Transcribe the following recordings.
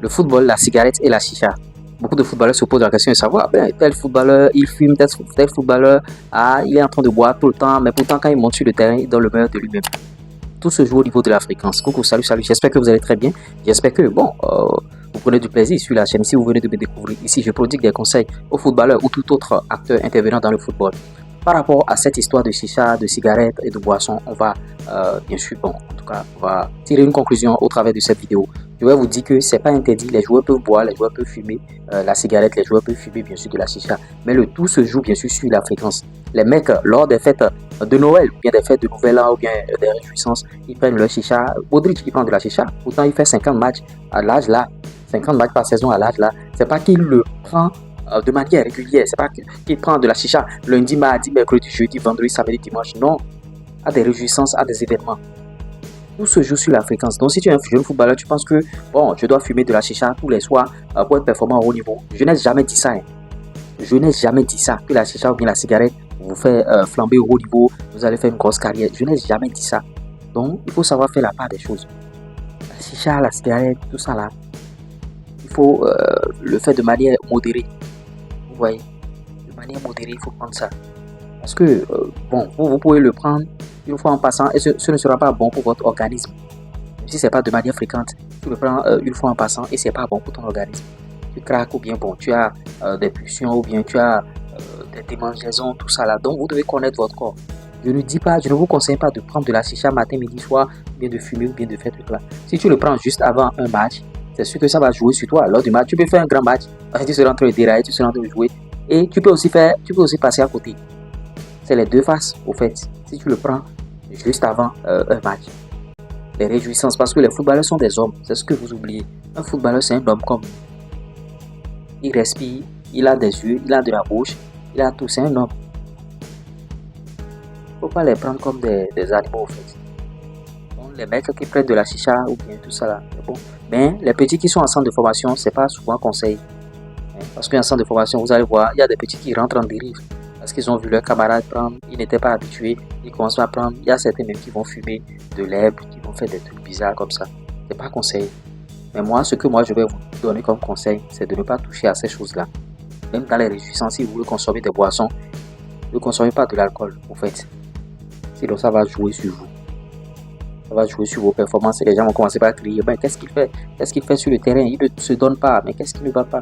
Le football, la cigarette et la chicha. Beaucoup de footballeurs se posent la question de savoir, tel footballeur, il fume, tel footballeur, il est en train de boire tout le temps, mais pourtant quand il monte sur le terrain, il donne le meilleur de lui-même. Tout se joue au niveau de la fréquence. Coucou, salut, j'espère que vous allez très bien. J'espère que, vous prenez du plaisir sur la chaîne. Si vous venez de me découvrir ici, je prodigue des conseils aux footballeurs ou tout autre acteur intervenant dans le football. Par rapport à cette histoire de chicha, de cigarettes et de boissons, on va, bien sûr, on va tirer une conclusion au travers de cette vidéo. Je vais vous dire que c'est pas interdit, les joueurs peuvent boire, les joueurs peuvent fumer la cigarette, les joueurs peuvent fumer bien sûr de la chicha. Mais le tout se joue bien sûr sur la fréquence. Les mecs, lors des fêtes de Noël, ou bien des fêtes de Nouvel An, ou bien des réjouissances, ils prennent leur chicha. Modric, il prend de la chicha. Pourtant, il fait 50 matchs à l'âge là, 50 matchs par saison à l'âge là. C'est pas qu'il le prend de manière régulière, c'est pas qu'il prend de la chicha lundi, mardi, mercredi, jeudi, vendredi, samedi, dimanche. Non, à des réjouissances, à des événements. Tout se joue sur la fréquence. Donc, si tu es un jeune footballeur, tu penses que, je dois fumer de la chicha tous les soirs pour être performant au haut niveau. Je n'ai jamais dit ça. Je n'ai jamais dit ça. Que la chicha ou bien la cigarette vous fait flamber au haut niveau, vous allez faire une grosse carrière. Je n'ai jamais dit ça. Donc, il faut savoir faire la part des choses. La chicha, la cigarette, tout ça là, il faut le faire de manière modérée. Vous voyez, de manière modérée, il faut prendre ça. Parce que, vous pouvez le prendre une fois en passant et ce ne sera pas bon pour votre organisme. Même si ce n'est pas de manière fréquente, tu le prends une fois en passant et ce n'est pas bon pour ton organisme. Tu craques ou bien tu as des pulsions ou bien tu as des démangeaisons, tout ça là. Donc vous devez connaître votre corps. Je ne vous conseille pas de prendre de la chicha matin, midi, soir, ou bien de fumer ou bien de faire tout ça. Si tu le prends juste avant un match, c'est sûr que ça va jouer sur toi. Lors du match, tu peux faire un grand match, tu seras en train de dérailler, tu seras en train de jouer et tu peux aussi passer à côté. C'est les deux faces au fait. Si tu le prends juste avant un match. Les réjouissances, parce que les footballeurs sont des hommes, c'est ce que vous oubliez. Un footballeur, c'est un homme comme nous. Il respire, il a des yeux, il a de la bouche, il a tout, c'est un homme. Il ne faut pas les prendre comme des animaux au fait. Donc, les mecs qui prennent de la chicha ou bien tout ça là, c'est bon. Mais les petits qui sont en centre de formation, c'est pas souvent conseil. Parce qu'en centre de formation, vous allez voir, il y a des petits qui rentrent en dérive. Parce qu'ils ont vu leurs camarades prendre, ils n'étaient pas habitués, ils commencent à prendre. Il y a certains même qui vont fumer de l'herbe, qui vont faire des trucs bizarres comme ça. C'est pas conseil. Mais moi, ce que je vais vous donner comme conseil, c'est de ne pas toucher à ces choses-là. Même dans les réjouissances, si vous voulez consommer des boissons, ne consommez pas de l'alcool, en fait. Sinon, ça va jouer sur vous. Ça va jouer sur vos performances et les gens vont commencer par crier. Qu'est-ce qu'il fait? Qu'est-ce qu'il fait sur le terrain? Il ne se donne pas. Mais qu'est-ce qui ne va pas?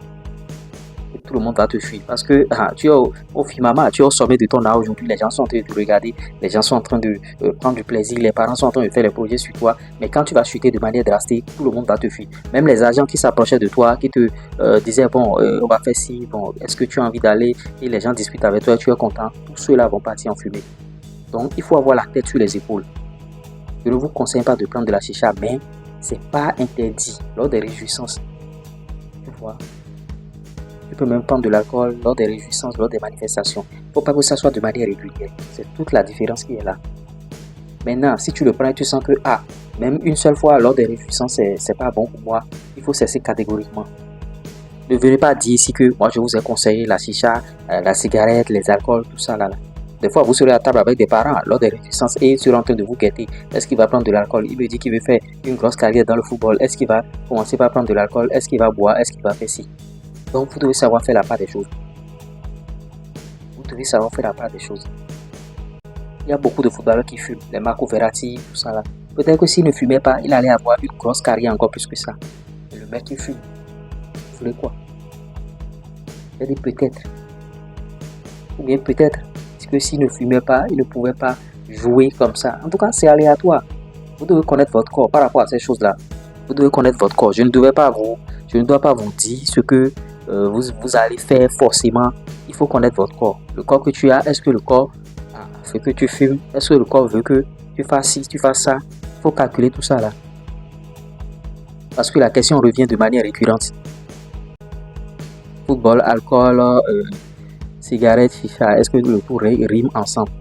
Tout le monde va te fuir parce que tu es au firmament, tu es au sommet de ton art aujourd'hui, les gens sont en train de te regarder, les gens sont en train de prendre du plaisir, les parents sont en train de faire les projets sur toi, mais quand tu vas chuter de manière drastique, tout le monde va te fuir. Même les agents qui s'approchaient de toi, qui te disaient on va faire ci, est-ce que tu as envie d'aller, et les gens discutent avec toi, tu es content, tous ceux-là vont partir en fumée. Donc il faut avoir la tête sur les épaules. Je ne vous conseille pas de prendre de la chicha, mais c'est pas interdit lors des réjouissances. Tu vois. Tu peux même prendre de l'alcool lors des réjouissances, lors des manifestations. Il ne faut pas que ça soit de manière régulière. C'est toute la différence qui est là. Maintenant, si tu le prends et tu sens que, même une seule fois lors des réjouissances, c'est pas bon pour moi, il faut cesser catégoriquement. Ne venez pas dire ici que moi je vous ai conseillé la chicha, la cigarette, les alcools, tout ça là. Des fois, vous serez à table avec des parents lors des réjouissances et ils seront en train de vous guetter. Est-ce qu'il va prendre de l'alcool? Il me dit qu'il veut faire une grosse carrière dans le football. Est-ce qu'il va commencer par prendre de l'alcool? Est-ce qu'il va boire? Est-ce qu'il va faire ci? Donc, vous devez savoir faire la part des choses. Vous devez savoir faire la part des choses. Il y a beaucoup de footballeurs qui fument, les Marco Verratti, tout ça là. Peut-être que s'il ne fumait pas, il allait avoir une grosse carrière encore plus que ça. Mais le mec qui fume, vous voulez quoi? J'ai dit peut-être. Ou bien peut-être que s'il ne fumait pas, il ne pouvait pas jouer comme ça. En tout cas, c'est aléatoire. Vous devez connaître votre corps par rapport à ces choses-là. Vous devez connaître votre corps. Je ne dois pas vous dire ce que vous allez faire forcément. Il faut connaître votre corps. Le corps que tu as, est-ce que le corps veut que tu fumes? Est-ce que le corps veut que tu fasses ci, tu fasses ça? Il faut calculer tout ça là. Parce que la question revient de manière récurrente. Football, alcool, cigarette, chicha, est-ce que le tout rime ensemble?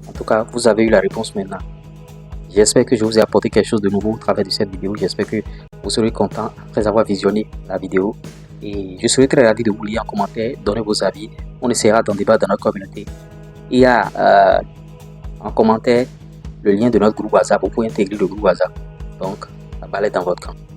En tout cas, vous avez eu la réponse maintenant. J'espère que je vous ai apporté quelque chose de nouveau au travers de cette vidéo. J'espère que vous serez content après avoir visionné la vidéo. Et je serai très ravi de vous lire en commentaire, donner vos avis. On essaiera d'en débattre dans notre communauté. Il y a en commentaire le lien de notre groupe WhatsApp. Vous pouvez intégrer le groupe WhatsApp. Donc, la balle est dans votre camp.